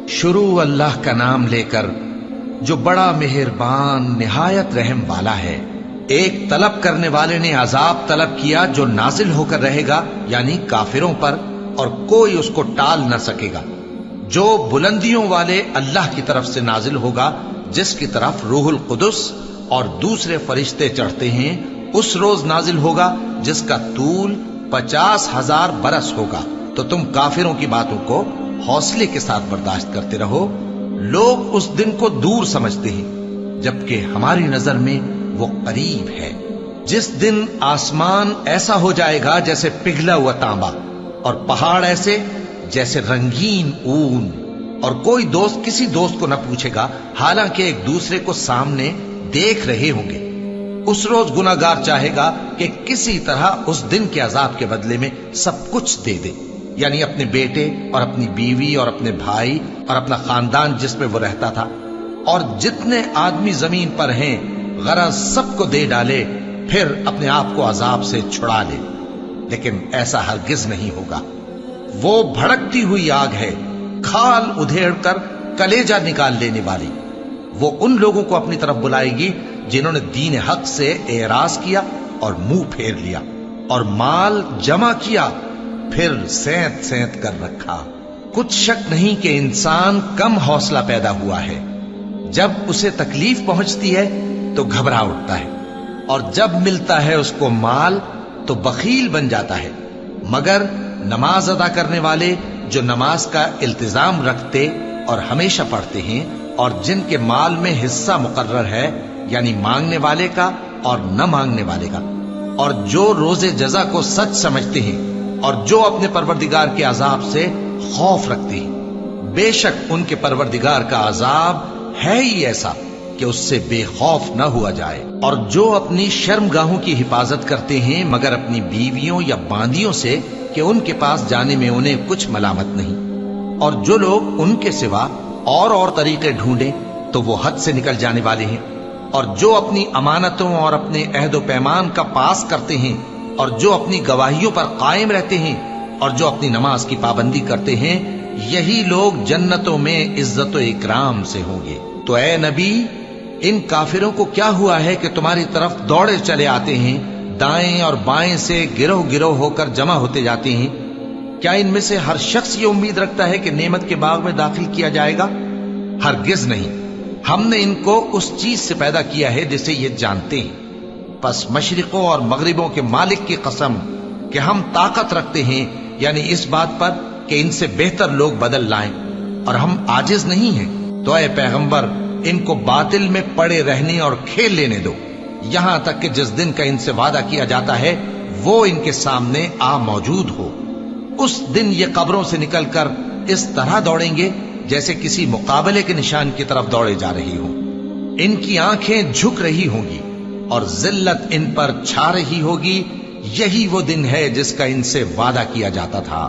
शुरू अल्लाह का नाम लेकर जो बड़ा मेहरबान निहायत रहम वाला है। एक तलब करने वाले ने अजाब तलब किया जो नाजिल होकर रहेगा, यानी काफिरों पर, और कोई उसको टाल न सकेगा। जो बुलंदियों वाले अल्लाह की तरफ से नाजिल होगा, जिसकी तरफ रूहुल कुदस और दूसरे फरिश्ते चढ़ते हैं, उस रोज नाजिल होगा जिसका तूल 50,000 बरस होगा। तो तुम काफिरों की बातों को हौसले के साथ बर्दाश्त करते रहो। लोग उस दिन को दूर समझते हैं, जबकि हमारी नजर में वो करीब है। जिस दिन आसमान ऐसा हो जाएगा जैसे पिघला हुआ तांबा, और पहाड़ ऐसे जैसे रंगीन ऊन, और कोई दोस्त किसी दोस्त को न पूछेगा, हालांकि एक दूसरे को सामने देख रहे होंगे। उस रोज गुनाहगार चाहेगा कि किसी तरह उस दिन के अजाब के बदले में सब कुछ दे दे, यानी अपने बेटे और अपनी बीवी और अपने भाई और अपना खानदान जिसमें वो रहता था, और जितने आदमी जमीन पर हैं, गरज सबको दे डाले, फिर अपने आप को अजाब से छुड़ा ले। लेकिन ऐसा हरगिज नहीं होगा। वो भड़कती हुई आग है, खाल उधेड़कर कलेजा निकाल लेने वाली। वो उन लोगों को अपनी तरफ बुलाएगी जिन्होंने दीन हक से एराज किया और मुंह फेर लिया, और माल जमा किया, फिर सेंत सेंत कर रखा। कुछ शक नहीं कि इंसान कम हौसला पैदा हुआ है। जब उसे तकलीफ पहुंचती है तो घबरा उठता है, और जब मिलता है उसको माल तो बखील बन जाता है। मगर नमाज अदा करने वाले, जो नमाज का इल्तिजाम रखते और हमेशा पढ़ते हैं, और जिनके माल में हिस्सा मुकर्रर है, यानी मांगने वाले का और न मांगने वाले का, और जो रोजे जजा को सच समझते हैं, और जो अपने परवरदिगार के अजाब से खौफ रखते हैं। बेशक उनके परवरदिगार का अजाब है ही ऐसा कि उससे बेखौफ न हुआ जाए। और जो अपनी शर्मगाहों की हिफाजत करते हैं, मगर अपनी बीवियों या बांदियों से, कि उनके पास जाने में उन्हें कुछ मलामत नहीं। और जो लोग उनके सिवा और तरीके ढूंढें तो वो हद से निकल जाने वाले हैं। और जो अपनी अमानतों और अपने अहद पैमान का पास करते हैं, और जो अपनी गवाहियों पर कायम रहते हैं, और जो अपनी नमाज की पाबंदी करते हैं, यही लोग जन्नतों में इज्जत व इकराम से होंगे। तो ए नबी, इन काफिरों को क्या हुआ है कि तुम्हारी तरफ दौड़े चले आते हैं, दाएं और बाएं से गिरोह गिरोह होकर जमा होते जाते हैं? क्या इनमें से हर शख्स ये उम्मीद रखता है कि नेमत के बाग में दाखिल किया जाएगा? हरगिज नहीं। हमने इनको उस चीज से पैदा किया है जिसे ये जानते हैं। बस मशरिकों और मगरिबों के मालिक की कसम कि हम ताकत रखते हैं, यानी इस बात पर कि इनसे बेहतर लोग बदल लाएं, और हम आजिज नहीं हैं। तो ऐ पैगंबर, इनको बातिल में पड़े रहने और खेल लेने दो, यहां तक कि जिस दिन का इनसे वादा किया जाता है वो इनके सामने आ मौजूद हो। उस दिन ये कब्रों से निकलकर इस तरह दौड़ेंगे जैसे किसी मुकाबले के निशान की तरफ दौड़े जा रही हों। इनकी आंखें झुक रही होंगी और जिल्लत इन पर छा रही होगी। यही वो दिन है जिसका इनसे वादा किया जाता था।